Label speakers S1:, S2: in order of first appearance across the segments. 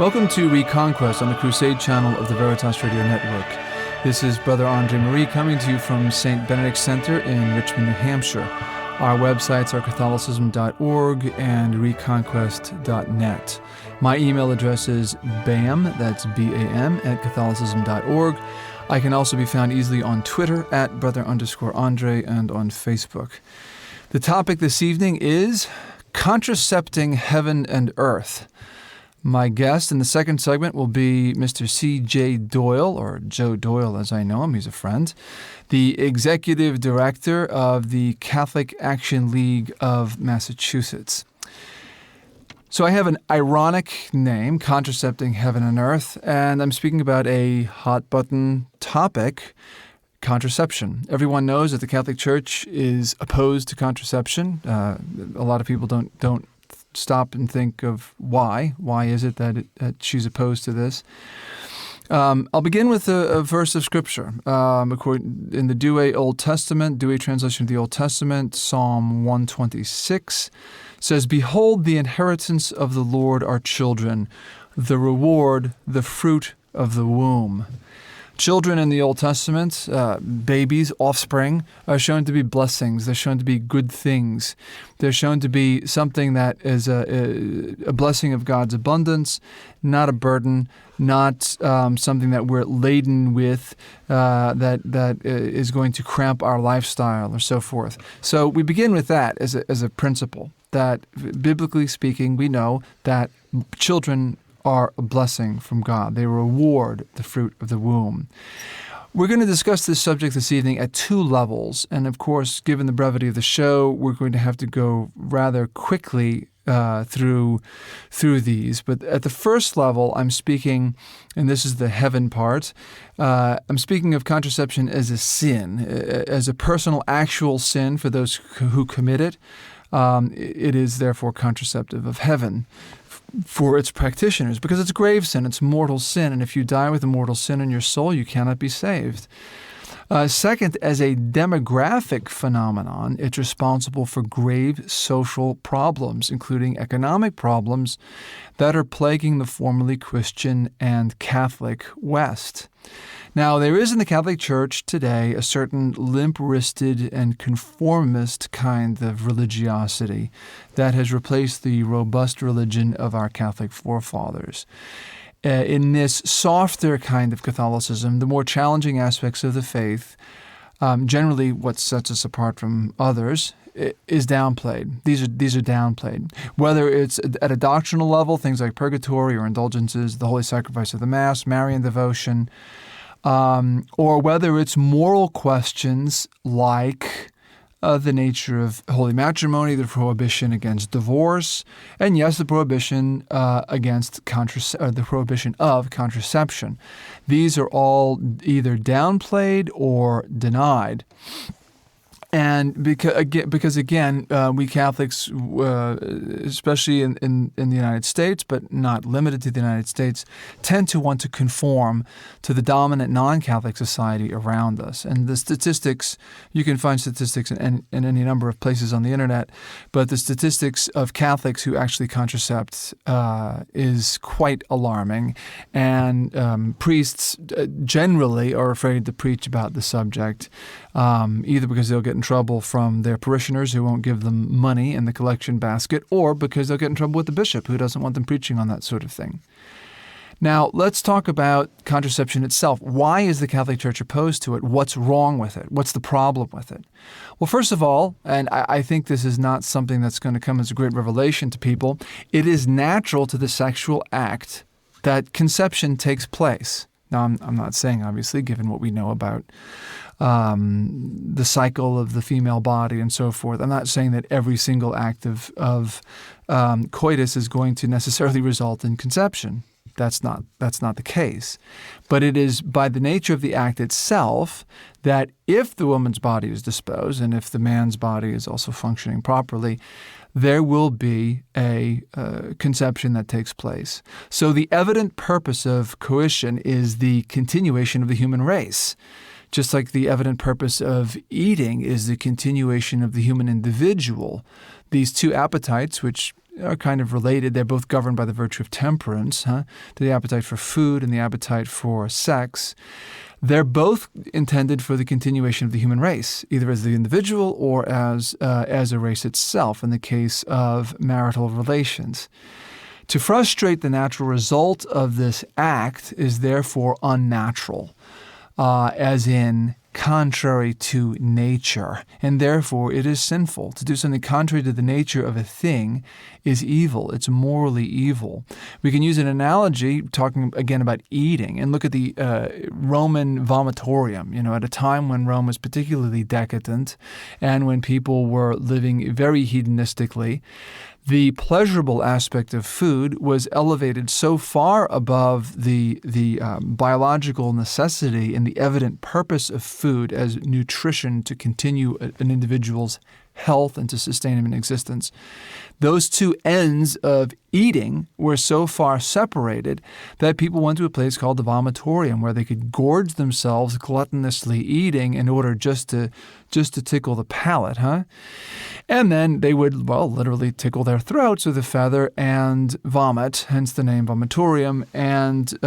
S1: Welcome to Reconquest on the Crusade channel of the Veritas Radio Network. This is Brother Andre Marie coming to you from St. Benedict Center in Richmond, New Hampshire. Our websites are catholicism.org and reconquest.net. My email address is bam, that's B-A-M, at catholicism.org. I can also be found easily on Twitter at brother_Andre and on Facebook. The topic this evening is Contracepting Heaven and Earth. My guest in the second segment will be Mr. C.J. Doyle, or Joe Doyle as I know him, he's a friend, the Executive Director of the Catholic Action League of Massachusetts. So I have an ironic name, Contracepting Heaven and Earth, and I'm speaking about a hot-button topic, contraception. Everyone knows that the Catholic Church is opposed to contraception. A lot of people don't stop and think of why. Why is it that she's opposed to this? I'll begin with a verse of Scripture. In the Doyle Old Testament, Doyle translation of the Old Testament, Psalm 126 says, "Behold, the inheritance of the Lord are children, the reward, the fruit of the womb." Children in the Old Testament, babies, offspring, are shown to be blessings. They're shown to be good things. They're shown to be something that is a blessing of God's abundance, not a burden, not something that we're laden with that is going to cramp our lifestyle or so forth. So we begin with that as a principle, that biblically speaking, we know that children are a blessing from God. They reward the fruit of the womb. We're going to discuss this subject this evening at two levels. And of course, given the brevity of the show, we're going to have to go rather quickly through these. But at the first level, I'm speaking, and this is the heaven part, I'm speaking of contraception as a sin, as a personal actual sin for those who commit it. It is therefore contraceptive of heaven for its practitioners, because it's grave sin, it's mortal sin, and if you die with a mortal sin in your soul, you cannot be saved. Second, as a demographic phenomenon, it's responsible for grave social problems, including economic problems that are plaguing the formerly Christian and Catholic West. Now, there is in the Catholic Church today a certain limp-wristed and conformist kind of religiosity that has replaced the robust religion of our Catholic forefathers. In this softer kind of Catholicism, the more challenging aspects of the faith, generally what sets us apart from others, is downplayed. These are downplayed. Whether it's at a doctrinal level, things like purgatory or indulgences, the holy sacrifice of the Mass, Marian devotion, or whether it's moral questions like the nature of holy matrimony, the prohibition against divorce, and yes, the prohibition the prohibition of contraception. These are all either downplayed or denied. And because again, we Catholics, especially in the United States, but not limited to the United States, tend to want to conform to the dominant non-Catholic society around us. And the statistics, you can find statistics in any number of places on the internet, but the statistics of Catholics who actually contracept is quite alarming. And priests generally are afraid to preach about the subject, either because they'll get in trouble from their parishioners who won't give them money in the collection basket, or because they'll get in trouble with the bishop who doesn't want them preaching on that sort of thing. Now, let's talk about contraception itself. Why is the Catholic Church opposed to it? What's wrong with it? What's the problem with it? Well, first of all, and I think this is not something that's going to come as a great revelation to people, it is natural to the sexual act that conception takes place. Now, I'm not saying, obviously, given what we know about the cycle of the female body and so forth, I'm not saying that every single act of coitus is going to necessarily result in conception. That's not the case. But it is by the nature of the act itself that if the woman's body is disposed and if the man's body is also functioning properly, there will be a conception that takes place. So the evident purpose of coition is the continuation of the human race. just like the evident purpose of eating is the continuation of the human individual, these two appetites, which are kind of related, they're both governed by the virtue of temperance, the appetite for food and the appetite for sex. They're both intended for the continuation of the human race, either as the individual or as a race itself in the case of marital relations. To frustrate the natural result of this act is therefore unnatural, as in contrary to nature, and therefore it is sinful. To do something contrary to the nature of a thing is evil. It's morally evil. We can use an analogy, talking again about eating, and look at the Roman vomitorium, at a time when Rome was particularly decadent and when people were living very hedonistically. The pleasurable aspect of food was elevated so far above the biological necessity and the evident purpose of food as nutrition to continue an individual's health and to sustain him in existence. Those two ends of eating were so far separated that people went to a place called the vomitorium where they could gorge themselves gluttonously eating in order just to tickle the palate, And then they would, literally tickle their throats with a feather and vomit, hence the name vomitorium, and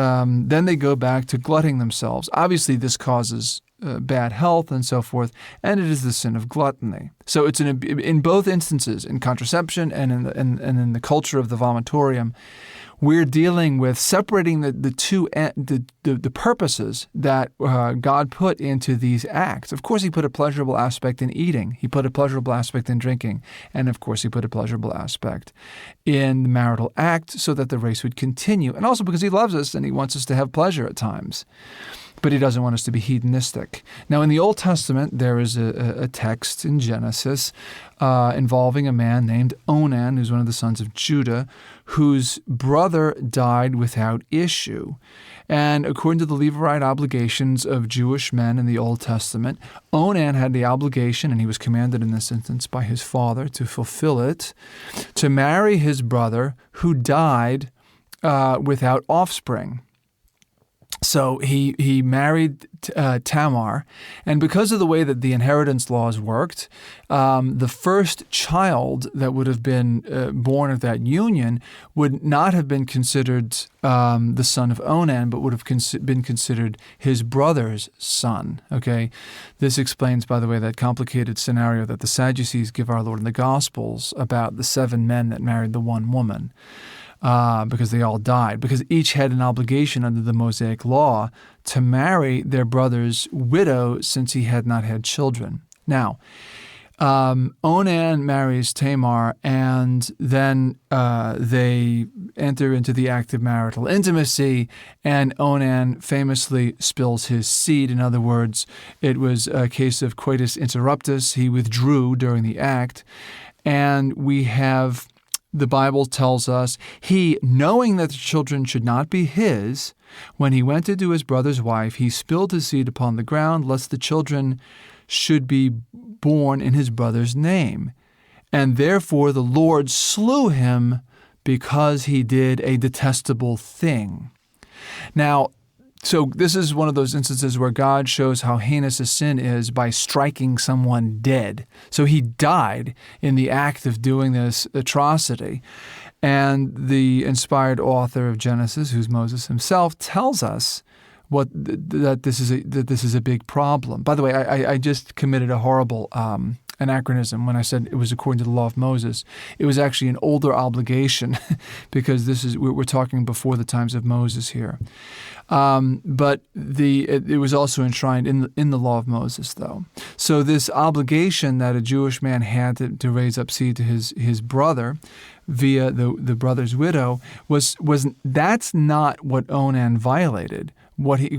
S1: then they go back to glutting themselves. Obviously, this causes bad health and so forth, and it is the sin of gluttony. So it's in both instances, in contraception and in the culture of the vomitorium, we're dealing with separating the purposes that God put into these acts. Of course, he put a pleasurable aspect in eating. He put a pleasurable aspect in drinking. And of course, he put a pleasurable aspect in the marital act so that the race would continue. And also because he loves us and he wants us to have pleasure at times. But he doesn't want us to be hedonistic. Now, in the Old Testament, there is a text in Genesis involving a man named Onan, who's one of the sons of Judah, whose brother died without issue. And according to the Levirate obligations of Jewish men in the Old Testament, Onan had the obligation, and he was commanded in this instance by his father to fulfill it, to marry his brother who died without offspring. So he married Tamar, and because of the way that the inheritance laws worked, the first child that would have been born of that union would not have been considered the son of Onan, but would have been considered his brother's son. Okay, this explains, by the way, that complicated scenario that the Sadducees give our Lord in the Gospels about the 7 men that married the one woman. Because they all died, because each had an obligation under the Mosaic law to marry their brother's widow since he had not had children. Now, Onan marries Tamar, and then they enter into the act of marital intimacy, and Onan famously spills his seed. In other words, it was a case of coitus interruptus. He withdrew during the act, and we have... The Bible tells us, he, knowing that the children should not be his, when he went to do his brother's wife, he spilled his seed upon the ground, lest the children should be born in his brother's name. And therefore the Lord slew him because he did a detestable thing. Now, so this is one of those instances where God shows how heinous a sin is by striking someone dead. So he died in the act of doing this atrocity. And the inspired author of Genesis, who's Moses himself, tells us that this is a big problem. By the way, I just committed a horrible anachronism when I said it was according to the law of Moses. It was actually an older obligation because we're talking before the times of Moses here. But it was also enshrined in the law of Moses, though. So this obligation that a Jewish man had to raise up seed to his brother via the brother's widow that's not what Onan violated.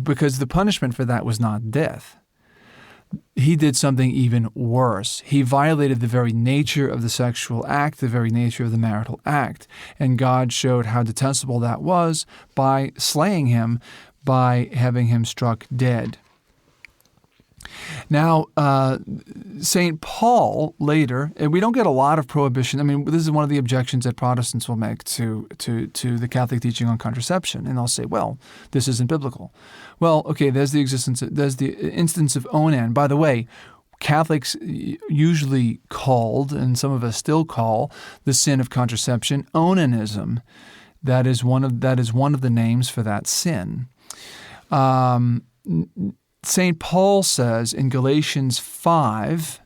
S1: Because the punishment for that was not death. He did something even worse. He violated the very nature of the sexual act, the very nature of the marital act. And God showed how detestable that was by slaying him, by having him struck dead. Now, St. Paul later, and we don't get a lot of prohibition. I mean, this is one of the objections that Protestants will make to the Catholic teaching on contraception. And they'll say, well, this isn't biblical. Well, okay, there's the instance of onan. By the way, Catholics usually called, and some of us still call, the sin of contraception onanism. That is one of the names for that sin. St. Paul says in Galatians 5,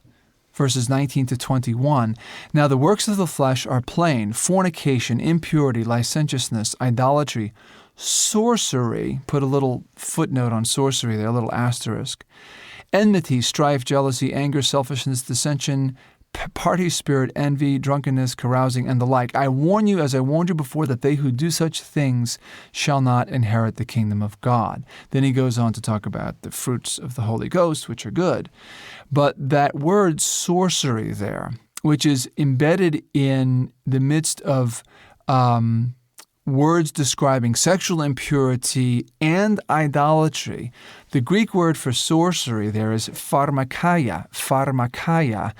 S1: verses 19 to 21, "Now the works of the flesh are plain: fornication, impurity, licentiousness, idolatry, sorcery." Put a little footnote on sorcery there, a little asterisk. "Enmity, strife, jealousy, anger, selfishness, dissension, party spirit, envy, drunkenness, carousing, and the like. I warn you, as I warned you before, that they who do such things shall not inherit the kingdom of God." Then he goes on to talk about the fruits of the Holy Ghost, which are good. But that word sorcery there, which is embedded in the midst of words describing sexual impurity and idolatry. The Greek word for sorcery there is pharmakeia. Pharmakeia.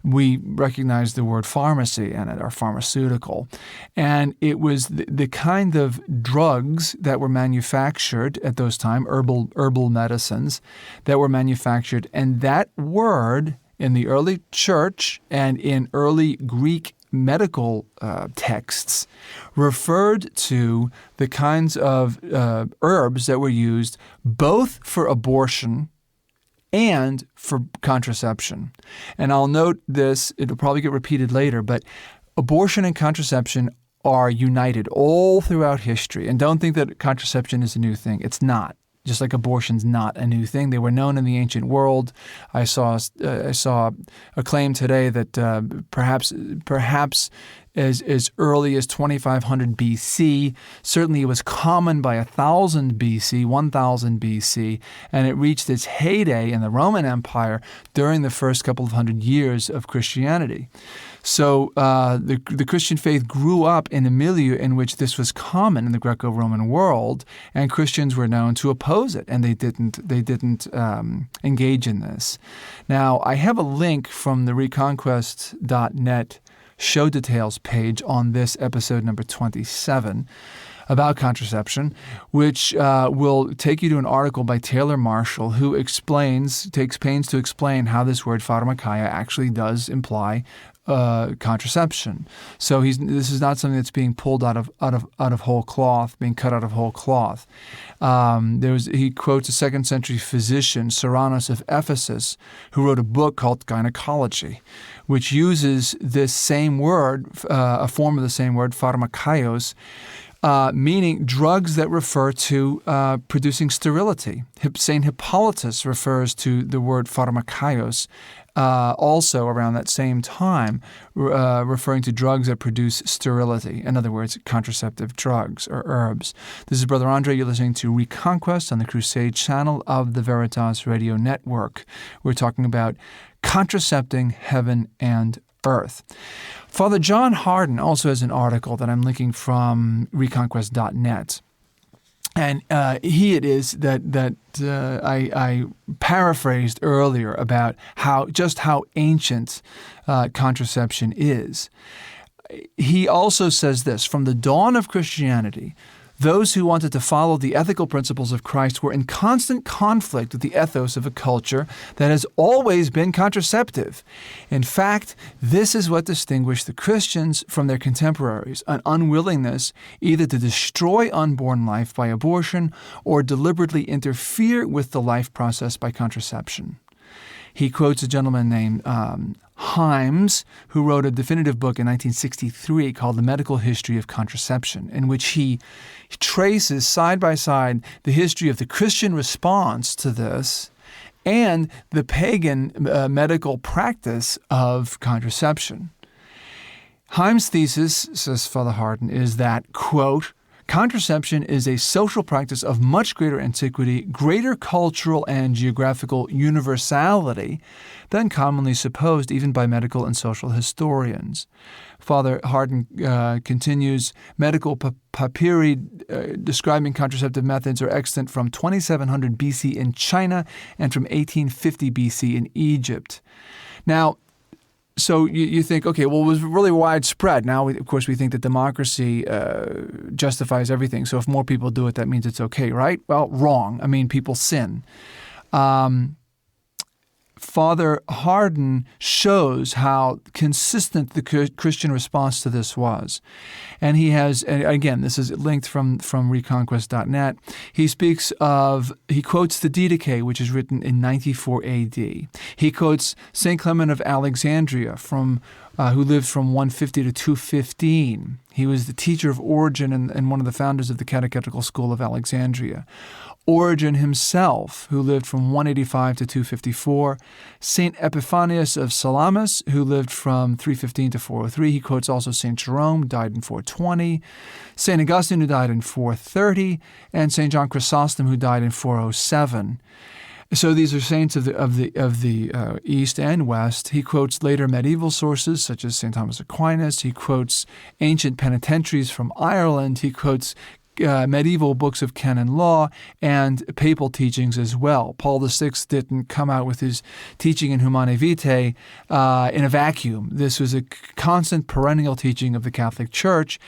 S1: We recognize the word pharmacy in it, or pharmaceutical. And it was the kind of drugs that were manufactured at those times, herbal medicines that were manufactured. And that word in the early church and in early Greek medical texts referred to the kinds of herbs that were used both for abortion and for contraception. And I'll note this, it'll probably get repeated later, but abortion and contraception are united all throughout history. And don't think that contraception is a new thing. It's not. Just like abortion's not a new thing. They were known in the ancient world. I saw a claim today that perhaps as early as 2500 BC, certainly it was common by 1000 BC, and it reached its heyday in the Roman Empire during the first couple of hundred years of Christianity. So the Christian faith grew up in a milieu in which this was common in the Greco-Roman world, and Christians were known to oppose it, and they didn't engage in this. Now, I have a link from the Reconquest.net show details page on this episode number 27 about contraception, which will take you to an article by Taylor Marshall, who takes pains to explain how this word pharmakeia actually does imply contraception. So this is not something that's being pulled out of whole cloth, being cut out of whole cloth. He quotes a 2nd century physician, Cyrannus of Ephesus, who wrote a book called Gynecology, which uses this same word, a form of the same word, pharmakaios, meaning drugs that refer to producing sterility. St. Hippolytus refers to the word pharmakaios also around that same time, referring to drugs that produce sterility. In other words, contraceptive drugs or herbs. This is Brother Andre. You're listening to Reconquest on the Crusade channel of the Veritas Radio Network. We're talking about contracepting heaven and earth. Father John Hardin also has an article that I'm linking from Reconquest.net. And he it is that I paraphrased earlier about how ancient contraception is. He also says this: from the dawn of Christianity, those who wanted to follow the ethical principles of Christ were in constant conflict with the ethos of a culture that has always been contraceptive. In fact, this is what distinguished the Christians from their contemporaries: an unwillingness either to destroy unborn life by abortion or deliberately interfere with the life process by contraception. He quotes a gentleman named Himes, who wrote a definitive book in 1963 called The Medical History of Contraception, in which he traces side by side the history of the Christian response to this and the pagan medical practice of contraception. Himes' thesis, says Father Hardin, is that, quote, Contraception is a social practice of much greater antiquity, greater cultural and geographical universality than commonly supposed even by medical and social historians. Father Hardin continues, medical papyri describing contraceptive methods are extant from 2700 BC in China and from 1850 BC in Egypt. Now, so you think, okay, well, it was really widespread. Now, of course, we think that democracy justifies everything. So if more people do it, that means it's okay, right? Well, wrong. I mean, people sin. Father Hardin shows how consistent the Christian response to this was. And he has, and again, this is linked from reconquest.net. He quotes the Didache, which is written in 94 AD. He quotes St. Clement of Alexandria, who lived from 150 to 215. He was the teacher of Origen and one of the founders of the Catechetical School of Alexandria. Origen himself, who lived from 185 to 254. St. Epiphanius of Salamis, who lived from 315 to 403. He quotes also St. Jerome, died in 420. St. Augustine, who died in 430. And St. John Chrysostom, who died in 407. So these are saints of the East and West. He quotes later medieval sources, such as St. Thomas Aquinas. He quotes ancient penitentiaries from Ireland. He quotes medieval books of canon law and papal teachings as well. Paul VI didn't come out with his teaching in Humanae Vitae in a vacuum. This was a constant perennial teaching of the Catholic Church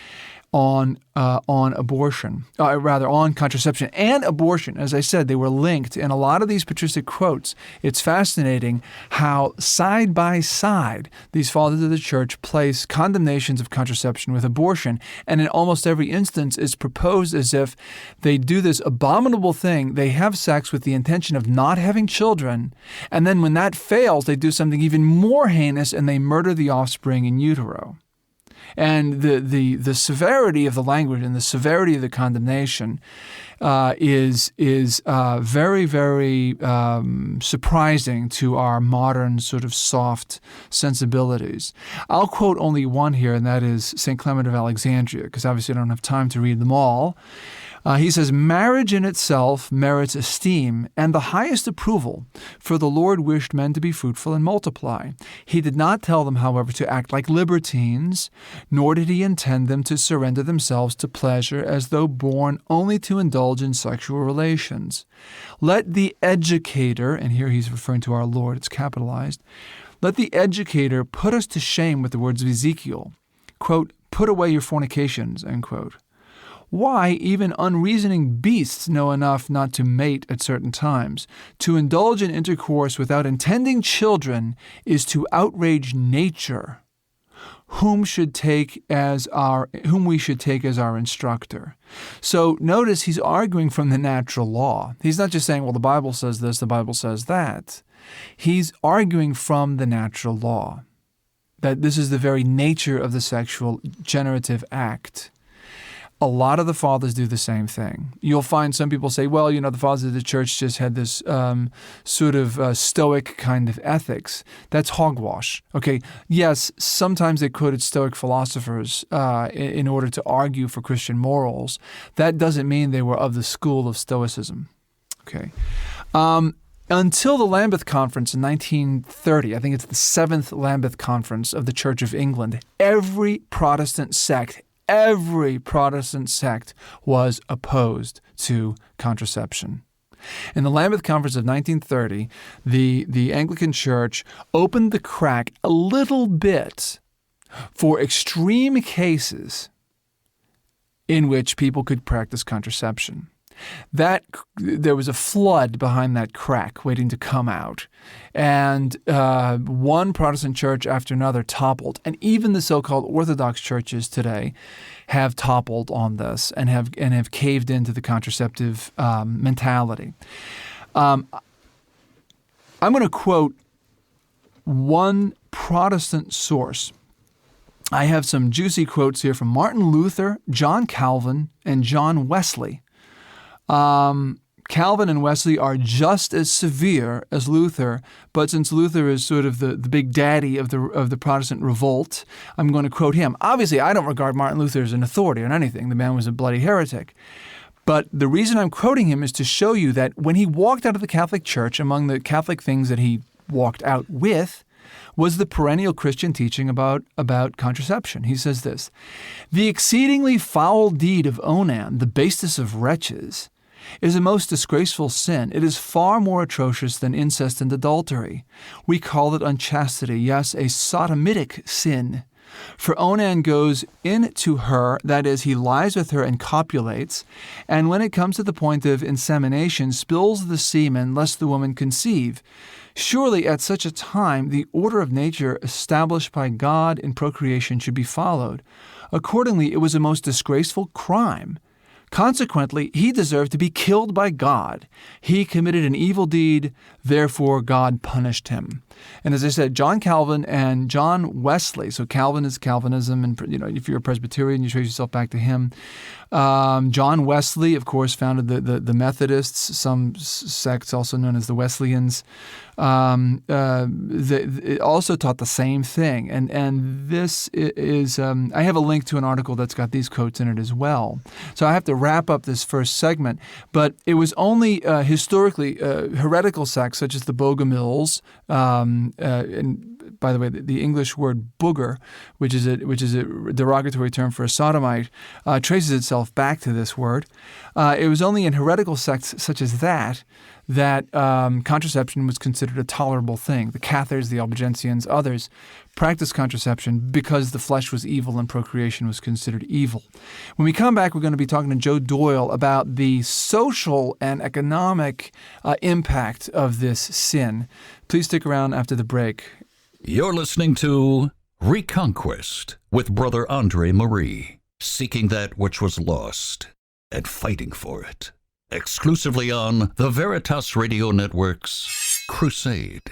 S1: on abortion, on contraception and abortion. As I said, they were linked in a lot of these patristic quotes. It's fascinating how side by side these fathers of the church place condemnations of contraception with abortion, and in almost every instance it's proposed as if they do this abominable thing. They have sex with the intention of not having children, and then when that fails, they do something even more heinous and they murder the offspring in utero. And the severity of the language and the severity of the condemnation is very, very surprising to our modern sort of soft sensibilities. I'll quote only one here, and that is St. Clement of Alexandria, because obviously I don't have time to read them all. He says, marriage in itself merits esteem and the highest approval, for the Lord wished men to be fruitful and multiply. He did not tell them, however, to act like libertines, nor did he intend them to surrender themselves to pleasure as though born only to indulge in sexual relations. Let the educator, and here he's referring to our Lord, it's capitalized, let the educator put us to shame with the words of Ezekiel, quote, put away your fornications, end quote. Why, even unreasoning beasts know enough not to mate at certain times. To indulge in intercourse without intending children is to outrage nature, whom we should take as our instructor. So notice he's arguing from the natural law. He's not just saying, well, the Bible says this, the Bible says that. He's arguing from the natural law, that this is the very nature of the sexual generative act. A lot of the fathers do the same thing. You'll find some people say, well, the fathers of the church just had this sort of stoic kind of ethics. That's hogwash. Okay, yes, sometimes they quoted stoic philosophers in order to argue for Christian morals. That doesn't mean they were of the school of Stoicism. Okay. Until the Lambeth Conference in 1930, I think it's the 7th Lambeth Conference of the Church of England, every Protestant sect was opposed to contraception. In the Laments Conference of 1930, the Anglican Church opened the crack a little bit for extreme cases in which people could practice contraception. There was a flood behind that crack waiting to come out. And one Protestant church after another toppled. And even the so-called Orthodox churches today have toppled on this and have caved into the contraceptive mentality. I'm going to quote one Protestant source. I have some juicy quotes here from Martin Luther, John Calvin, and John Wesley. Calvin and Wesley are just as severe as Luther, but since Luther is sort of the big daddy of the Protestant revolt, I'm going to quote him. Obviously, I don't regard Martin Luther as an authority on anything. The man was a bloody heretic. But the reason I'm quoting him is to show you that when he walked out of the Catholic Church, among the Catholic things that he walked out with was the perennial Christian teaching about contraception. He says this: "The exceedingly foul deed of Onan, the basest of wretches, is a most disgraceful sin. It is far more atrocious than incest and adultery. We call it unchastity, yes, a sodomitic sin. For Onan goes into her, that is, he lies with her and copulates, and when it comes to the point of insemination, spills the semen lest the woman conceive. Surely at such a time the order of nature established by God in procreation should be followed. Accordingly, it was a most disgraceful crime. Consequently, he deserved to be killed by God. He committed an evil deed, therefore God punished him." And as I said, John Calvin and John Wesley, so Calvin is Calvinism, and if you're a Presbyterian, you trace yourself back to him. John Wesley, of course, founded the Methodists, some sects also known as the Wesleyans. It also taught the same thing. And this is, I have a link to an article that's got these quotes in it as well. So I have to wrap up this first segment. But it was only historically heretical sects such as the Bogomils, and by the way, the English word booger, which is a derogatory term for a sodomite, traces itself back to this word. It was only in heretical sects such as that contraception was considered a tolerable thing. The Cathars, the Albigensians, others practiced contraception because the flesh was evil and procreation was considered evil. When we come back, we're going to be talking to Joe Doyle about the social and economic impact of this sin. Please stick around after the break.
S2: You're listening to Reconquest with Brother Andre Marie, seeking that which was lost and fighting for it. Exclusively on the Veritas Radio Network's Crusade.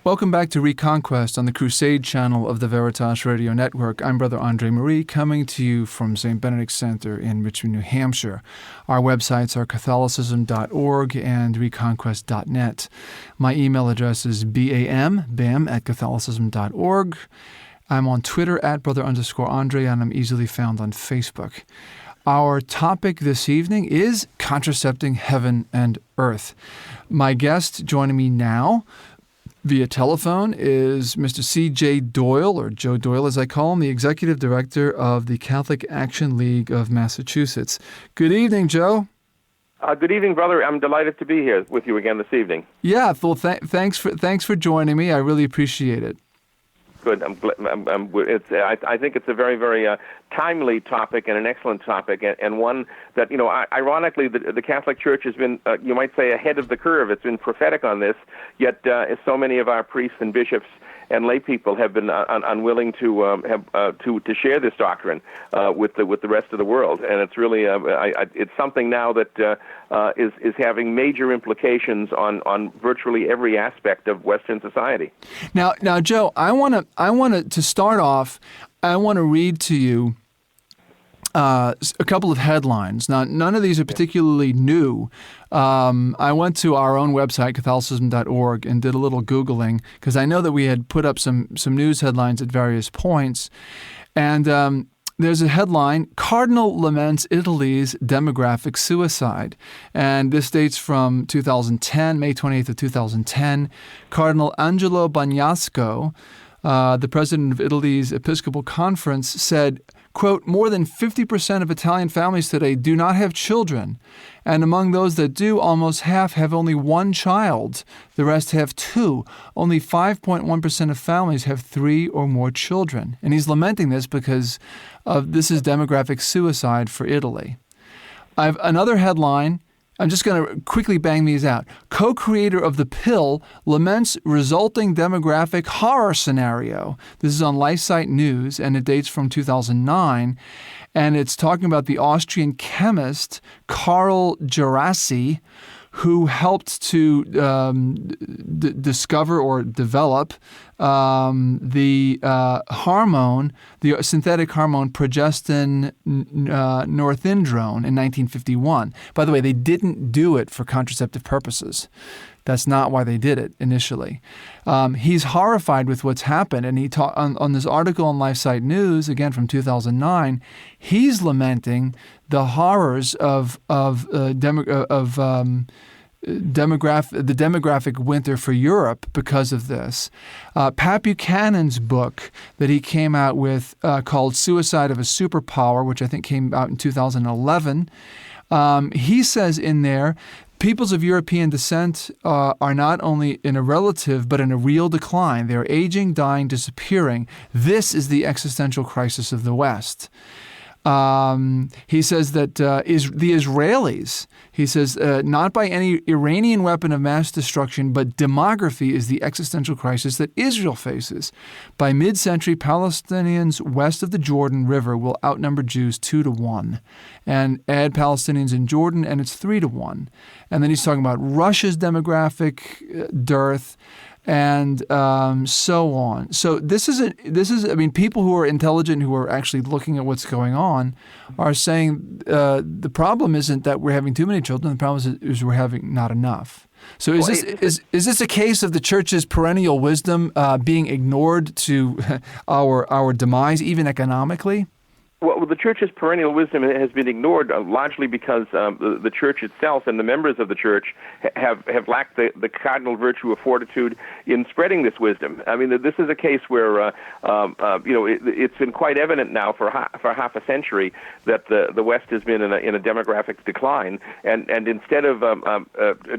S1: Welcome back to Reconquest on the Crusade channel of the Veritas Radio Network. I'm Brother Andre Marie, coming to you from St. Benedict Center in Richmond, New Hampshire. Our websites are Catholicism.org and Reconquest.net. My email address is bam@Catholicism.org. I'm on Twitter at Brother_Andre, and I'm easily found on Facebook. Our topic this evening is contracepting heaven and earth. My guest joining me now via telephone is Mr. C.J. Doyle, or Joe Doyle as I call him, the Executive Director of the Catholic Action League of Massachusetts. Good evening, Joe.
S3: Good evening, brother. I'm delighted to be here with you again this evening.
S1: Yeah, well, thanks for joining me. I really appreciate it.
S3: Good. I think it's a very, very timely topic and an excellent topic, and one that, ironically, the Catholic Church has been, you might say, ahead of the curve. It's been prophetic on this, yet so many of our priests and bishops and lay people have been unwilling to share this doctrine with the rest of the world, and it's really it's something now that is having major implications on virtually every aspect of Western society. Now,
S1: Joe, I want to start off. I want to read to you a couple of headlines. Now, none of these are particularly new. I went to our own website, Catholicism.org, and did a little Googling because I know that we had put up some news headlines at various points. And there's a headline, Cardinal laments Italy's demographic suicide. And this dates from 2010, May 28th of 2010. Cardinal Angelo Bagnasco, the president of Italy's Episcopal Conference, said, quote, "More than 50% of Italian families today do not have children, and among those that do, almost half have only one child. The rest have two. Only 5.1% of families have 3 or more children." And he's lamenting this because this is demographic suicide for Italy. I have another headline. I'm just going to quickly bang these out. Co-creator of the pill laments resulting demographic horror scenario. This is on LifeSite News, and it dates from 2009. And it's talking about the Austrian chemist Karl Gerassi, who helped to discover or develop the hormone, the synthetic hormone progestin norethindrone in 1951. By the way, they didn't do it for contraceptive purposes. That's not why they did it initially. He's horrified with what's happened, and he on this article on LifeSite News, again from 2009, he's lamenting the horrors of the demographic winter for Europe because of this. Pat Buchanan's book that he came out with called Suicide of a Superpower, which I think came out in 2011, he says in there, peoples of European descent are not only in a relative, but in a real decline. They are aging, dying, disappearing. This is the existential crisis of the West. He says that the Israelis, he says, not by any Iranian weapon of mass destruction, but demography is the existential crisis that Israel faces. By mid-century, Palestinians west of the Jordan River will outnumber Jews 2-1. And add Palestinians in Jordan, and it's 3-1. And then he's talking about Russia's demographic dearth, and so on. So this is I mean, people who are intelligent, who are actually looking at what's going on, are saying the problem isn't that we're having too many children. The problem is we're having not enough. So is this a case of the church's perennial wisdom being ignored to our demise, even economically?
S3: Well, the church's perennial wisdom has been ignored largely because the church itself and the members of the church have lacked the cardinal virtue of fortitude in spreading this wisdom. I mean, this is a case where it's been quite evident now for half a century that the West has been in a demographic decline, and instead of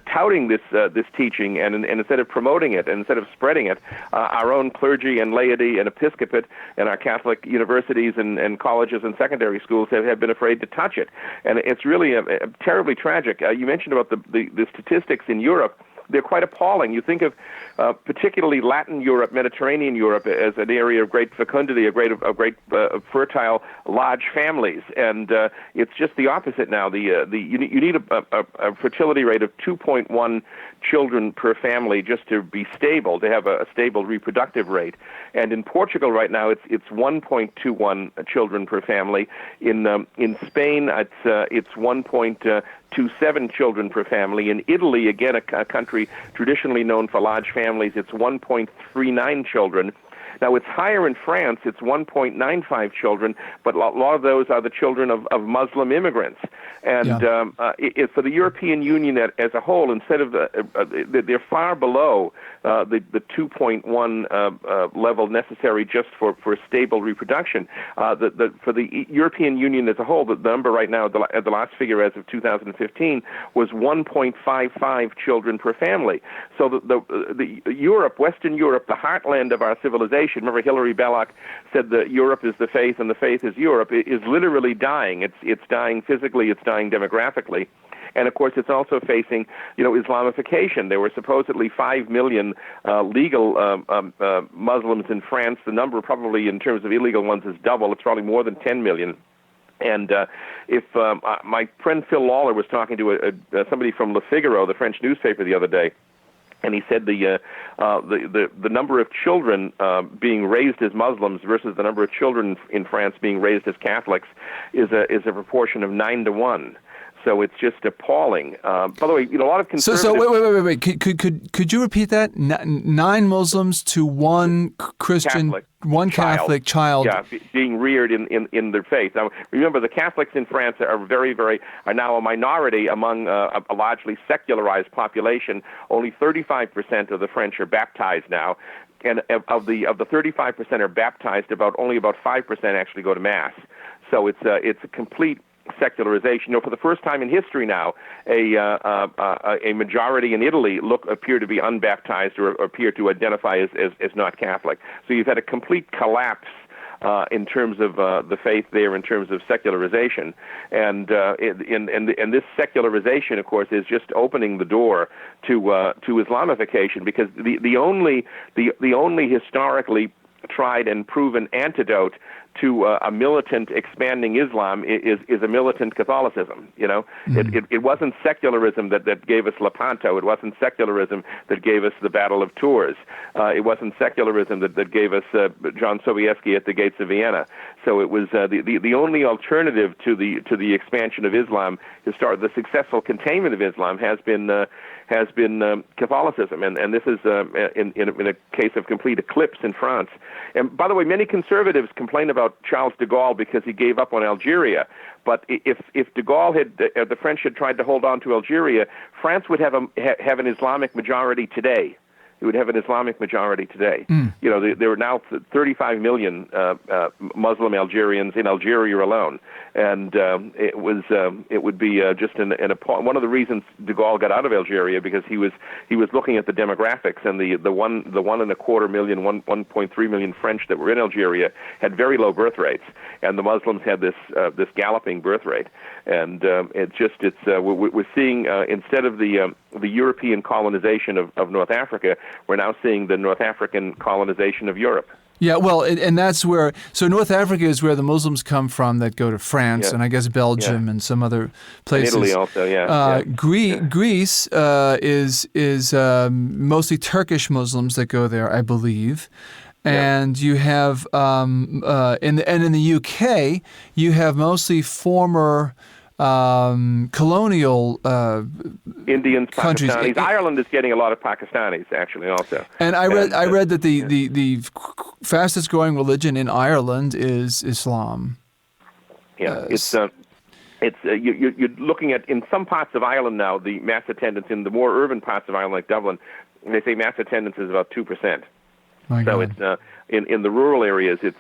S3: touting this teaching and instead of promoting it and instead of spreading it, our own clergy and laity and episcopate and our Catholic universities and colleges and secondary schools have been afraid to touch it. And it's really terribly tragic. You mentioned about the statistics in Europe. They're quite appalling. You think of particularly Latin Europe, Mediterranean Europe as an area of great fecundity, of great fertile, large families, and it's just the opposite now. You need a fertility rate of 2.1 children per family just to be stable, to have a stable reproductive rate. And in Portugal right now, it's 1.21 children per family. In Spain, it's 1.27 children per family. In Italy, again, a country traditionally known for large families, it's 1.39 children. Now, it's higher in France. It's 1.95 children, but a lot of those are the children of Muslim immigrants. And for the European Union as a whole, instead of they're far below the 2.1 level necessary just for stable reproduction. For the European Union as a whole, the number right now, the last figure as of 2015, was 1.55 children per family. So the Europe, Western Europe, the heartland of our civilization, remember Hilary Belloc said that Europe is the faith and the faith is Europe, it is literally dying. It's dying physically, it's dying demographically. And, of course, it's also facing, Islamification. There were supposedly 5 million legal Muslims in France. The number probably in terms of illegal ones is double. It's probably more than 10 million. And if my friend Phil Lawler was talking to somebody from Le Figaro, the French newspaper, the other day, and he said the number of children being raised as Muslims versus the number of children in France being raised as Catholics is a proportion of 9-1. So it's just appalling. By the way, a lot of conservatives...
S1: So wait. Could you repeat that? 9 Muslims to 1 Christian, Catholic child.
S3: Yeah, being reared in their faith. Now, remember, the Catholics in France are are now a minority among a largely secularized population. Only 35% of the French are baptized now. And of the 35% are baptized, only about 5% actually go to Mass. So it's a complete secularization. For the first time in history now, a majority in Italy appear to be unbaptized or appear to identify as not Catholic. So you've had a complete collapse in terms of the faith there, in terms of secularization, and this secularization, of course, is just opening the door to Islamification, because the only historically tried and proven antidote to a militant expanding Islam is a militant Catholicism. It wasn't secularism that gave us Lepanto. It wasn't secularism that gave us the Battle of Tours. It wasn't secularism that gave us John Sobieski at the gates of Vienna. So it was the only alternative to the expansion of Islam, the successful containment of Islam has been Catholicism, and this is in a case of complete eclipse in France. And by the way, many conservatives complain about Charles de Gaulle because he gave up on Algeria. But if de Gaulle the French had tried to hold on to Algeria, France would have an Islamic majority today. It would have an Islamic majority today. There are now 35 million Muslim Algerians in Algeria alone, and it would be just one of the reasons de Gaulle got out of Algeria, because he was looking at the demographics, and the 1.25 million, 1.3 million French that were in Algeria had very low birth rates, and the Muslims had this galloping birth rate, and we're seeing instead of the European colonization of North Africa, we're now seeing the North African colonization of Europe.
S1: Yeah, well, and that's where, so North Africa is where the Muslims come from that go to France, and I guess Belgium and some other places.
S3: And Italy also,
S1: Greece is mostly Turkish Muslims that go there, I believe. And you have, in the UK, you have mostly former colonial
S3: Indians,
S1: countries.
S3: Pakistanis. Ireland is getting a lot of Pakistanis, actually, also.
S1: And I read that the fastest growing religion in Ireland is Islam.
S3: Yeah, you're looking at, in some parts of Ireland now, the mass attendance in the more urban parts of Ireland, like Dublin, they say mass attendance is about 2%. So it's in the rural areas, there's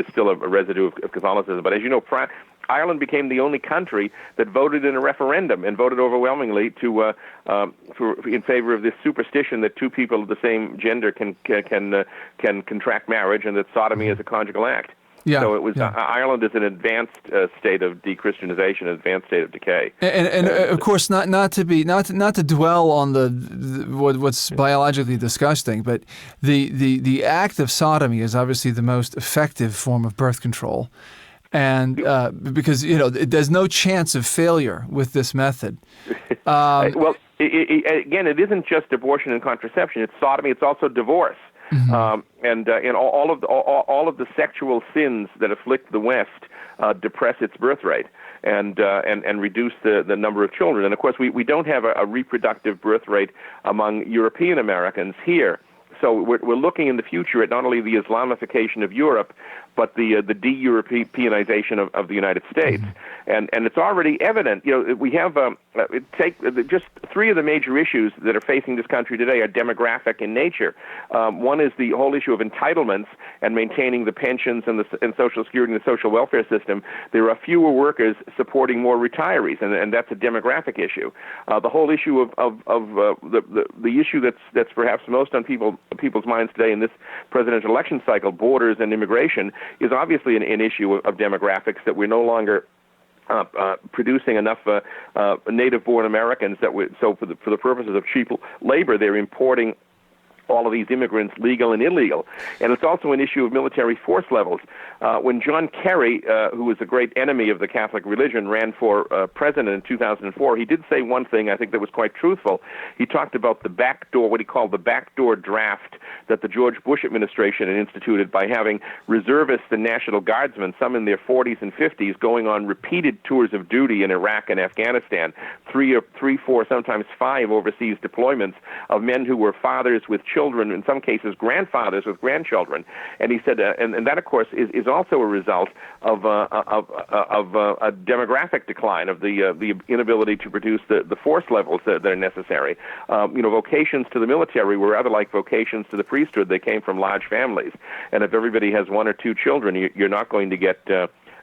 S3: still a residue of Catholicism. But as you know, Ireland became the only country that voted in a referendum and voted overwhelmingly in favor of this superstition that two people of the same gender can contract marriage, and that sodomy is a conjugal act.
S1: Yeah,
S3: so it was Ireland is an advanced state of de-Christianization, an advanced state of decay.
S1: And of course, not to dwell on what's biologically disgusting, but the act of sodomy is obviously the most effective form of birth control. And because there's no chance of failure with this method.
S3: Well, again, it isn't just abortion and contraception; it's sodomy. It's also divorce, and all of the sexual sins that afflict the West depress its birth rate and reduce the number of children. And of course, we don't have a reproductive birth rate among European Americans here. So we're looking in the future at not only the Islamification of Europe, but the de-Europeanization of the United States. And it's already evident. We have just three of the major issues that are facing this country today are demographic in nature. One is the whole issue of entitlements and maintaining the pensions and Social Security and the social welfare system. There are fewer workers supporting more retirees, and that's a demographic issue. The whole issue of the issue that's perhaps most on people's minds today in this presidential election cycle, borders and immigration, is obviously an issue of demographics, that we're no longer producing enough native-born Americans so for the purposes of cheap labor, they're importing all of these immigrants, legal and illegal. And it's also an issue of military force levels. When John Kerry, who was a great enemy of the Catholic religion, ran for president in 2004, he did say one thing I think that was quite truthful. He talked about the backdoor, what he called the backdoor draft that the George Bush administration had instituted by having reservists and National Guardsmen, some in their 40s and 50s, going on repeated tours of duty in Iraq and Afghanistan, three, four, sometimes 5 overseas deployments of men who were fathers with children, in some cases grandfathers with grandchildren. And he said, and that, of course, is also a result of a demographic decline, of the inability to produce the force levels that are necessary. Vocations to the military were rather like vocations to the priesthood. They came from large families. And if everybody has 1 or 2 children, you're not going to get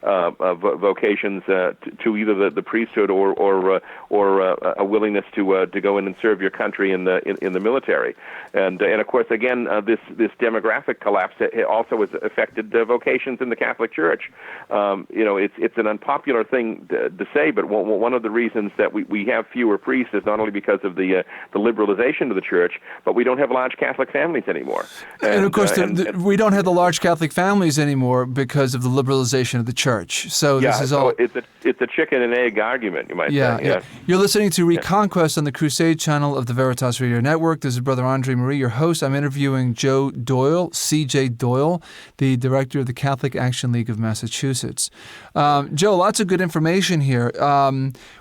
S3: vocations to either the priesthood or a willingness to go in and serve your country in the military. And of course, again, this demographic collapse also has affected vocations in the Catholic Church. It's an unpopular thing to say, but one of the reasons that we have fewer priests is not only because of the liberalization of the church, but we don't have large Catholic families anymore.
S1: And of course, we don't have the large Catholic families anymore because of the liberalization of the church. So this is all.
S3: It's a chicken and egg argument, you might say.
S1: Yeah. You're listening to Reconquest on the Crusade channel of the Veritas Radio Network. This is Brother Andre Marie, your host. I'm interviewing Joe Doyle, C.J. Doyle, the director of the Catholic Action League of Massachusetts. Joe, lots of good information here.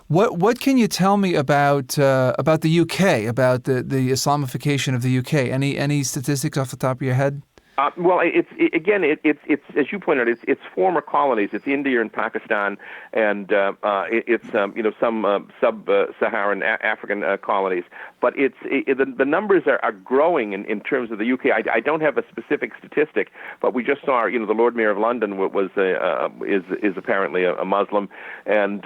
S1: What can you tell me about the UK, about the Islamification of the UK? Any statistics off the top of your head?
S3: Well, it's as you pointed out, it's former colonies. It's India and Pakistan, and it's some sub-Saharan African colonies. But the numbers are growing in terms of the UK. I don't have a specific statistic, but we just saw the Lord Mayor of London is apparently a Muslim, and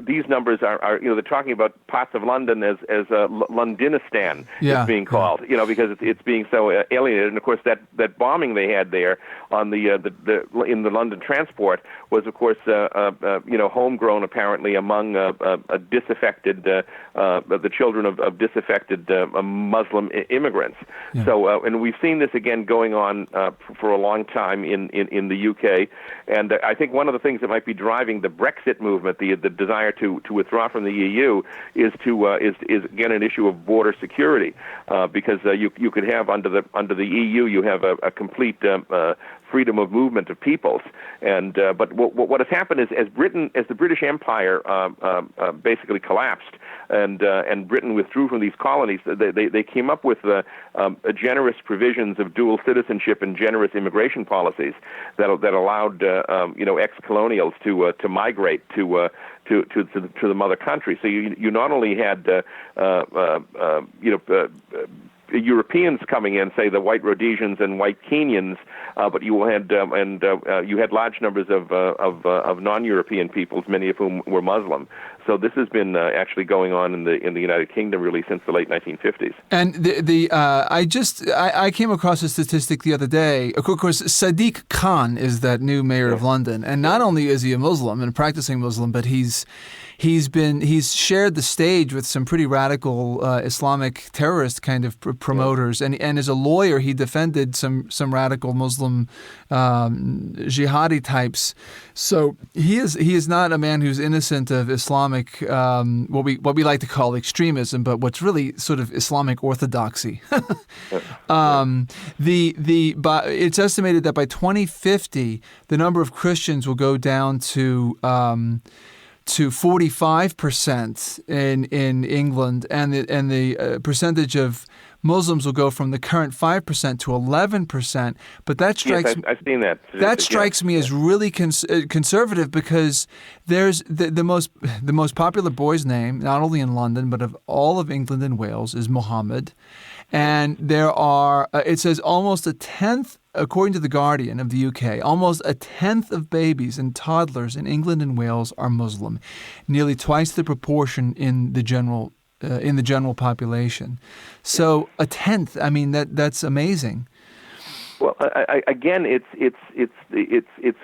S3: these numbers are they're talking about parts of London as Londonistan is being called, because it's being so alienated. And of course that bombing they had there on in the London transport was, of course, homegrown apparently among disaffected the children of disaffected Muslim immigrants. Yeah. So, and we've seen this again going on for a long time in the UK. And I think one of the things that might be driving the Brexit movement, the desire to withdraw from the EU, is again an issue of border security, because you could have under the EU you have a complete freedom of movement of peoples, and but what has happened is as the British Empire basically collapsed, and Britain withdrew from these colonies, they came up with generous provisions of dual citizenship and generous immigration policies that allowed ex-colonials to migrate to the mother country. So you not only had Europeans coming in, say the white Rhodesians and white Kenyans, but you had you had large numbers of non-European peoples, many of whom were Muslim. So this has been actually going on in the United Kingdom really since the late 1950s.
S1: And I came across a statistic the other day. Of course, Sadiq Khan is that new mayor of London, and not only is he a Muslim and a practicing Muslim, but he's shared the stage with some pretty radical Islamic terrorist kind of promoters, and as a lawyer he defended some radical Muslim jihadi types. So he is not a man who's innocent of Islamic what we like to call extremism, but what's really sort of Islamic orthodoxy. It's estimated that by 2050 the number of Christians will go down to 45% in England, and the percentage of Muslims will go from the current 5% to 11%. But that strikes
S3: I've seen that.
S1: That strikes me as really conservative, because there's the most popular boy's name, not only in London but of all of England and Wales, is Muhammad, and there are it says almost a tenth. According to The Guardian of the UK, almost a tenth of babies and toddlers in England and Wales are Muslim, nearly twice the proportion in the general population. So a tenth. I mean, that's amazing.
S3: Well, again, it's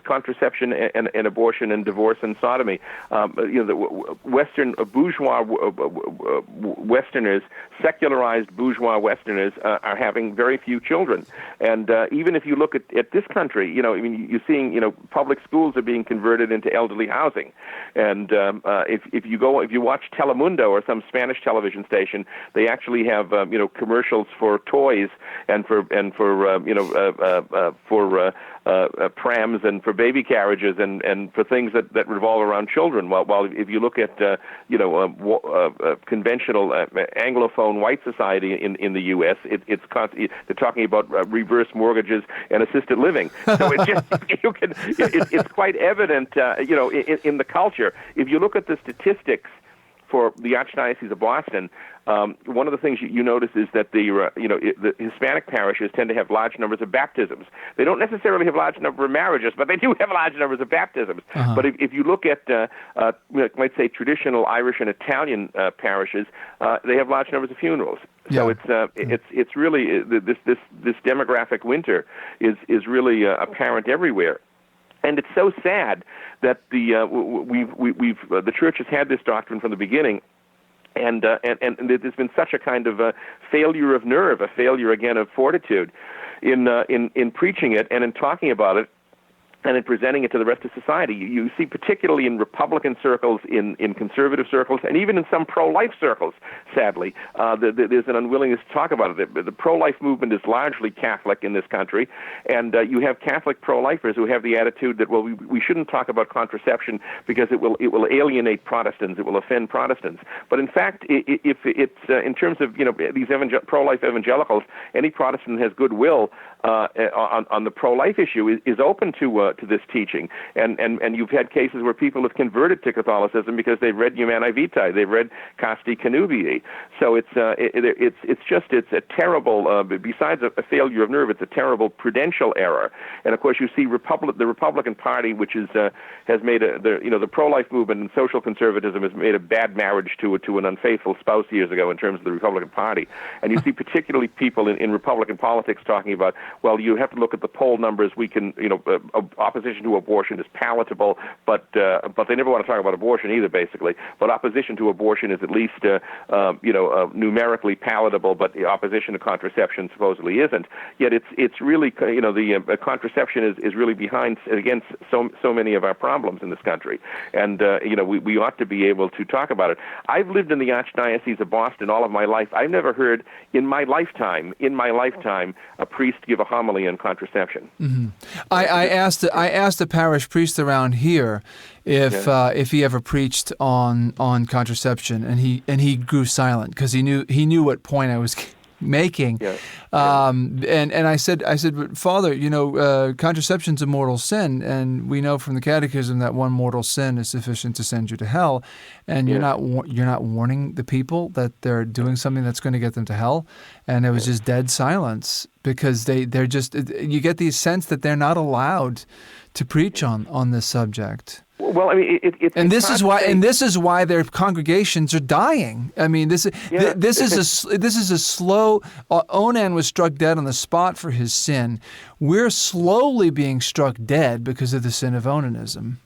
S3: contraception and abortion and divorce and sodomy. The Western bourgeois Westerners, secularized bourgeois Westerners, are having very few children. And even if you look at this country, you're seeing public schools are being converted into elderly housing. And if you watch Telemundo or some Spanish television station, they actually have commercials for toys and for prams and for baby carriages and for things that revolve around children. While if you look at conventional Anglophone white society in the U.S., they're talking about reverse mortgages and assisted living. So it's quite evident in the culture. If you look at the statistics for the Archdiocese of Boston, one of the things you notice is that the Hispanic parishes tend to have large numbers of baptisms. They don't necessarily have large number of marriages, but they do have large numbers of baptisms. But if you look at, might say, traditional Irish and Italian parishes, they have large numbers of funerals. So it's really this demographic winter is really apparent everywhere. And it's so sad that the Church has had this doctrine from the beginning, and there's been such a kind of a failure of nerve, a failure again of fortitude in preaching it and in talking about it, and in presenting it to the rest of society. You see, particularly in Republican circles, in conservative circles, and even in some pro-life circles, sadly, there's an unwillingness to talk about it. The pro-life movement is largely Catholic in this country, and you have Catholic pro-lifers who have the attitude that, well, we shouldn't talk about contraception because it will alienate Protestants, it will offend Protestants. But in fact, if it's in terms of these pro-life evangelicals, any Protestant has goodwill on the pro-life issue is open to this teaching, and you've had cases where people have converted to Catholicism because they've read Humanae Vitae, they've read Casti Connubii. So it's a terrible. Besides a failure of nerve, it's a terrible prudential error. And of course, you see the Republican Party, which has made the pro-life movement and social conservatism has made a bad marriage to an unfaithful spouse years ago in terms of the Republican Party. And you see particularly people in Republican politics talking about, well, you have to look at the poll numbers. We can, opposition to abortion is palatable, but they never want to talk about abortion either, basically. But opposition to abortion is at least, numerically palatable, but the opposition to contraception supposedly isn't. Yet it's really, the contraception is really against so many of our problems in this country. And, we ought to be able to talk about it. I've lived in the Archdiocese of Boston all of my life. I've never heard in my lifetime, a priest give a homily on contraception.
S1: Mm-hmm. I asked the parish priest around here if he ever preached on contraception, and he grew silent because he knew what point I was making. And I said, but Father, contraception's a mortal sin, and we know from the Catechism that one mortal sin is sufficient to send you to hell, and you're not warning the people that they're doing something that's going to get them to hell. And it was just dead silence because they're just, you get the sense that they're not allowed to preach on this subject.
S3: Well, I mean,
S1: this is why their congregations are dying. I mean, this is a slow. Onan was struck dead on the spot for his sin. We're slowly being struck dead because of the sin of onanism.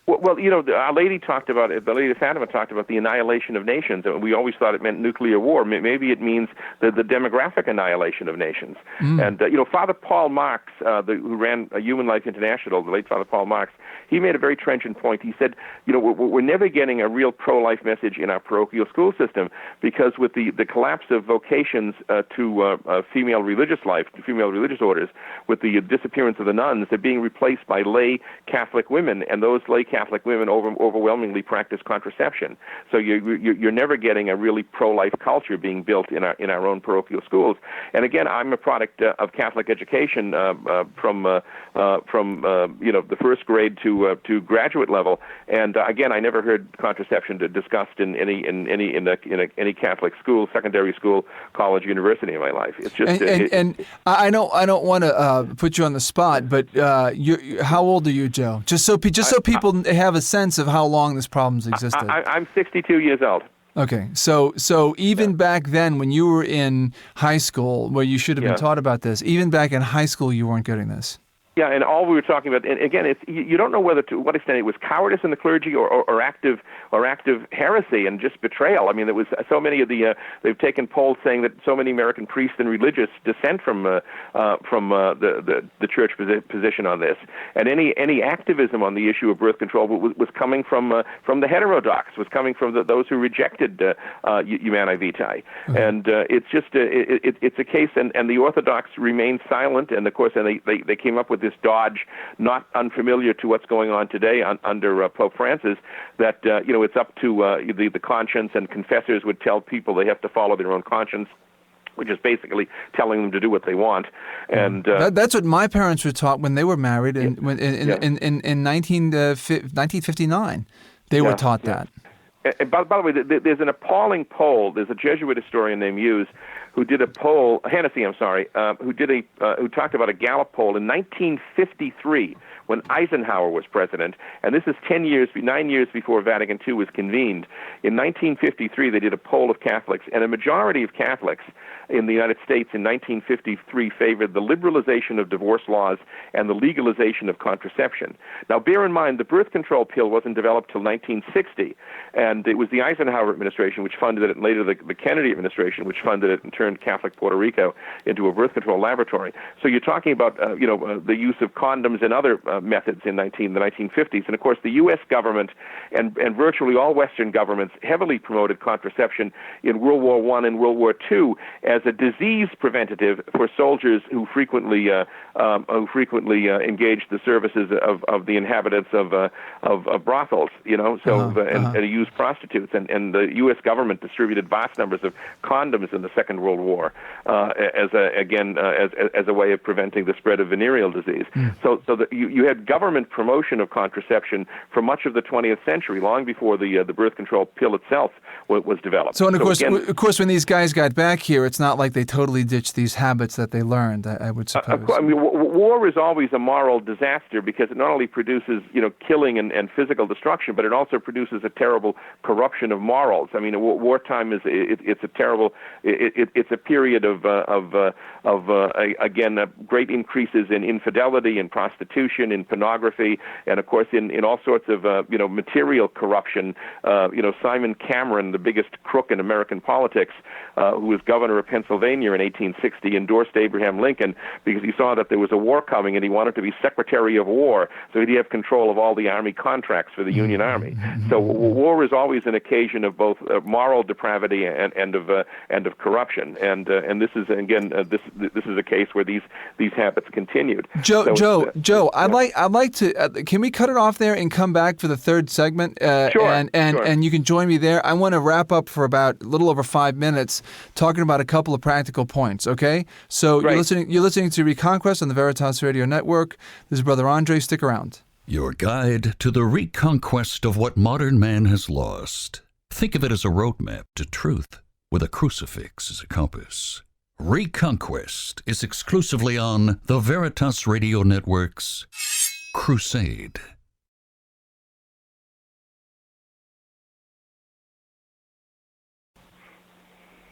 S3: Well, Our Lady talked about it. The Lady of Fatima talked about the annihilation of nations, and we always thought it meant nuclear war. Maybe it means the demographic annihilation of nations. And Father Paul Marx, who ran Human Life International, the late Father Paul Marx, he made a very trenchant point. He said, we're never getting a real pro-life message in our parochial school system because with the collapse of vocations to female religious life, to female religious orders, with the disappearance of the nuns, they're being replaced by lay Catholic women, and those lay Catholic women overwhelmingly practice contraception. So you're never getting a really pro-life culture being built in our own parochial schools. And again, I'm a product of Catholic education from the first grade to graduate level. And again, I never heard contraception discussed in any Catholic school, secondary school, college, university in my life. It's just
S1: I don't want to put you on the spot, but how old are you, Joe? Just so people have a sense of how long this problem's existed.
S3: I'm 62 years old.
S1: Okay, so even back then, when you were in high school, where you should have been taught about this, even back in high school, you weren't getting this.
S3: Yeah, and all we were talking about, and again, you don't know to what extent it was cowardice in the clergy or active heresy and just betrayal. I mean, there was so many of they've taken polls saying that so many American priests and religious dissent from the church position on this, and any activism on the issue of birth control was coming from the heterodox, was coming from those who rejected Humanae Vitae, and it's just it's a case, and the Orthodox remained silent, and of course, and they came up with this dodge, not unfamiliar to what's going on today under Pope Francis, that it's up to the conscience, and confessors would tell people they have to follow their own conscience, which is basically telling them to do what they want. And
S1: that's what my parents were taught when they were married in 1959. They were taught that.
S3: And by the way, there's an appalling poll. There's a Jesuit historian named Hughes who did a poll, Hennessy, who talked about a Gallup poll in 1953 when Eisenhower was president, and this is 9 years before Vatican II was convened. In 1953, they did a poll of Catholics, and a majority of Catholics in the United States in 1953 favored the liberalization of divorce laws and the legalization of contraception. Now, bear in mind, the birth control pill wasn't developed till 1960, and it was the Eisenhower administration which funded it, and later the Kennedy administration which funded it and turned Catholic Puerto Rico into a birth control laboratory. So you're talking about the use of condoms and other methods in the 1950s, and of course the U.S. government and virtually all Western governments heavily promoted contraception in World War I and World War II as a disease preventative for soldiers who frequently engaged the services of the inhabitants of brothels, and used prostitutes, and the U.S. government distributed vast numbers of condoms in the Second World War as a way of preventing the spread of venereal disease. So you had government promotion of contraception for much of the 20th century, long before the birth control pill itself was developed.
S1: So, and of course, when these guys got back here, it's not like they totally ditched these habits that they learned, I would suppose.
S3: War is always a moral disaster because it not only produces, killing and physical destruction, but it also produces a terrible corruption of morals. I mean, wartime it's a terrible, it's a period of great increases in infidelity, in prostitution, in pornography, and of course in all sorts of material corruption. Simon Cameron, the biggest crook in American politics, who was governor of Pennsylvania in 1860, endorsed Abraham Lincoln because he saw that there was a war coming and he wanted to be Secretary of War, so he'd have control of all the Army contracts for the Union Army. So war is always an occasion of both moral depravity and of corruption, and this is this is a case where these habits continued.
S1: Joe, I'd like to. Can we cut it off there and come back for the third segment?
S3: Sure.
S1: And you can join me there. I want to wrap up for about a little over 5 minutes, talking about a couple of practical points. Okay, so
S3: right.
S1: You're listening to Reconquest on the Veritas Radio Network. This is Brother Andre. Stick around.
S2: Your guide to the reconquest of what modern man has lost. Think of it as a roadmap to truth with a crucifix as a compass. Reconquest is exclusively on the Veritas Radio Network's Crusade.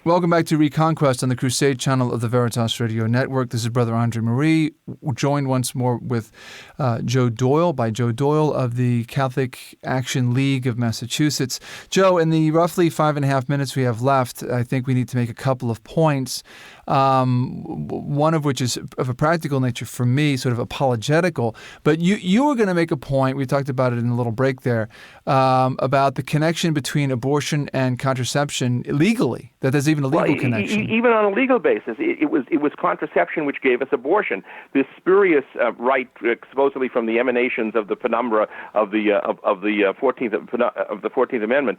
S1: Welcome back to Reconquest on the Crusade channel of the Veritas Radio Network. This is Brother Andre Marie, joined once more with Joe Doyle, by Joe Doyle of the Catholic Action League of Massachusetts. Joe, in the roughly 5.5 minutes we have left, I think we need to make a couple of points, one of which is of a practical nature for me, sort of apologetical. But you were going to make a point, we talked about it in a little break there, about the connection between abortion and contraception legally, that there's even a legal connection.
S3: Even on a legal basis, it was contraception which gave us abortion. This spurious right, supposedly from the emanations of the penumbra of the 14th Amendment,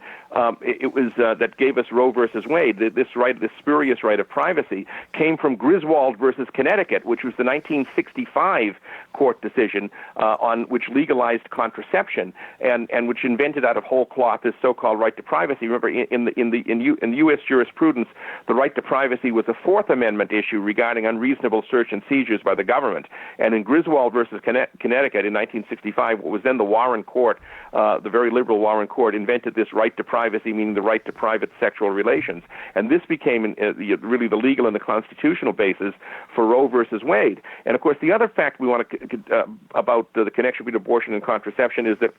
S3: it was that gave us Roe versus Wade. This spurious right of privacy, came from Griswold versus Connecticut, which was the 1965 court decision on which legalized contraception and which invented out of whole cloth this so-called right to privacy. Remember, in U.S. jurisprudence, the right to privacy was a Fourth Amendment issue regarding unreasonable search and seizures by the government. And in Griswold versus Connecticut in 1965, what was then the Warren Court, the very liberal Warren Court, invented this right to privacy, meaning the right to private sexual relations. And this became really the legal and the constitutional basis for Roe versus Wade. And of course, the other fact we want to about the connection between abortion and contraception is that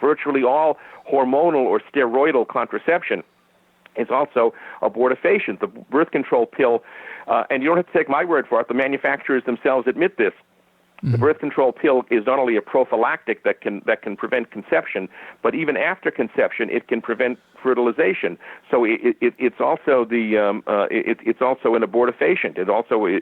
S3: virtually all hormonal or steroidal contraception is also abortifacient. The birth control pill, and you don't have to take my word for it, the manufacturers themselves admit this. The birth control pill is not only a prophylactic that can prevent conception, but even after conception, it can prevent fertilization. So it's also it's also an abortifacient. It also is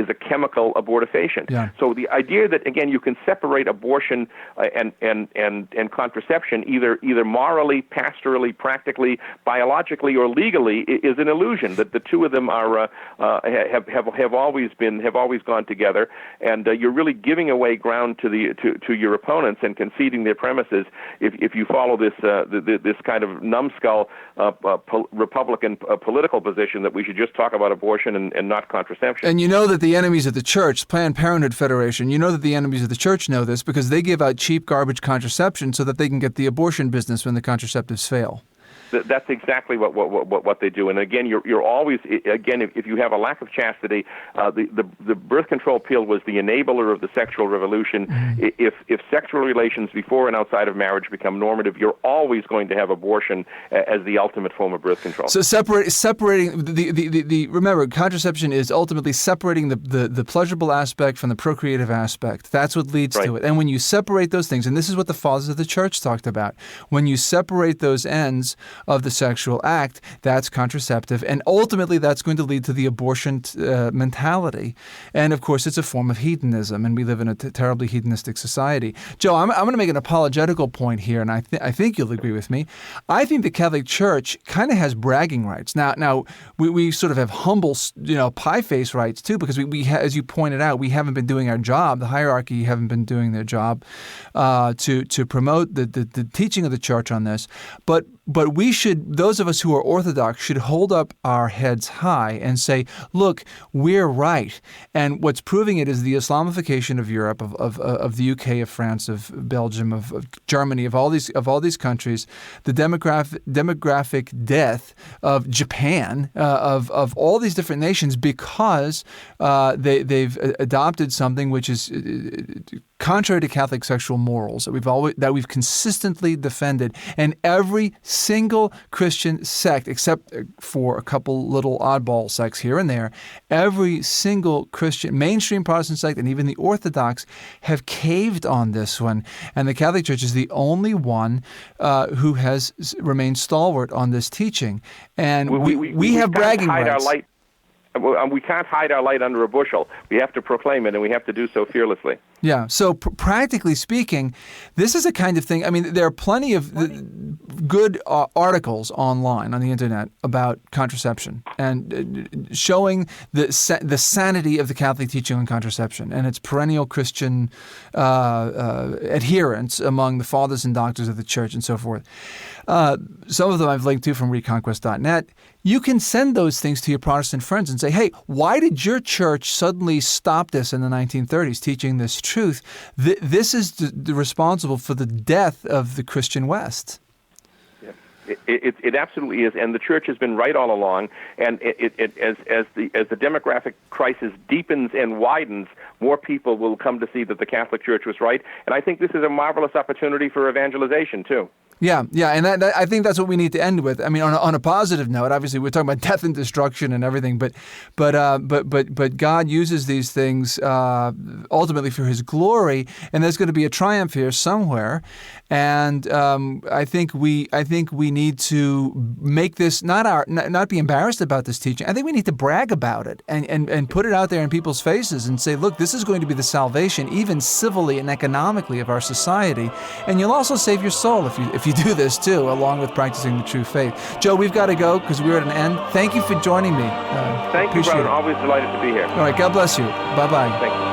S3: a chemical abortifacient.
S1: Yeah.
S3: So the idea that, again, you can separate abortion and contraception either morally, pastorally, practically, biologically, or legally is an illusion. That the two of them are have always gone together, and you're really giving away ground to your opponents and conceding their premises if you follow this kind of numbskull Republican political position that we should just talk about abortion and not contraception.
S1: And you know that the enemies of the church, Planned Parenthood Federation, you know that the enemies of the church know this because they give out cheap garbage contraception so that they can get the abortion business when the contraceptives fail.
S3: That's exactly what they do. And again, you're always, again, if you have a lack of chastity, the birth control pill was the enabler of the sexual revolution. Mm-hmm. If sexual relations before and outside of marriage become normative, you're always going to have abortion as the ultimate form of birth control.
S1: So separating the remember, contraception is ultimately separating the pleasurable aspect from the procreative aspect. That's what leads to it. And when you separate those things, and this is what the fathers of the church talked about, when you separate those ends of the sexual act, that's contraceptive, and ultimately that's going to lead to the abortion mentality. And of course, it's a form of hedonism, and we live in a terribly hedonistic society. Joe, I'm going to make an apologetical point here, and I think you'll agree with me. I think the Catholic Church kind of has bragging rights. Now we sort of have humble, pie face rights too, because we as you pointed out, we haven't been doing our job. The hierarchy haven't been doing their job to promote the teaching of the church on this, but we should, those of us who are Orthodox, should hold up our heads high and say, look, we're right. And what's proving it is the Islamification of Europe, of the UK, of France, of Belgium, of Germany, of all these countries, the demographic death of Japan, of all these different nations, because they've adopted something which is contrary to Catholic sexual morals that we've consistently defended. And every single Christian sect, except for a couple little oddball sects here and there, every single Christian, mainstream Protestant sect, and even the Orthodox have caved on this one. And the Catholic Church is the only one who has remained stalwart on this teaching. And we have bragging rights.
S3: We can't hide our light under a bushel. We have to proclaim it, and we have to do so fearlessly.
S1: Yeah. So practically speaking, this is a kind of thing. I mean, there are plenty of good articles online on the internet about contraception and showing the sanity of the Catholic teaching on contraception and its perennial Christian adherence among the fathers and doctors of the church and so forth. Some of them I've linked to from reconquest.net. You can send those things to your Protestant friends and say, hey, why did your church suddenly stop this in the 1930s, teaching this truth? This is responsible for the death of the Christian West.
S3: It absolutely is, and the church has been right all along. And as the demographic crisis deepens and widens, more people will come to see that the Catholic Church was right. And I think this is a marvelous opportunity for evangelization too.
S1: Yeah, and that I think that's what we need to end with. I mean, on a positive note, obviously we're talking about death and destruction and everything, but God uses these things ultimately for His glory, and there's going to be a triumph here somewhere. And I think we need to make this not be embarrassed about this teaching. I think we need to brag about it and put it out there in people's faces and say, look, this is going to be the salvation, even civilly and economically, of our society. And you'll also save your soul if you do this too, along with practicing the true faith. Joe, we've got to go because we're at an end. Thank you for joining me.
S3: Thank you, brother. Always delighted to be here.
S1: All right. God bless you. Bye-bye.
S3: Thank you.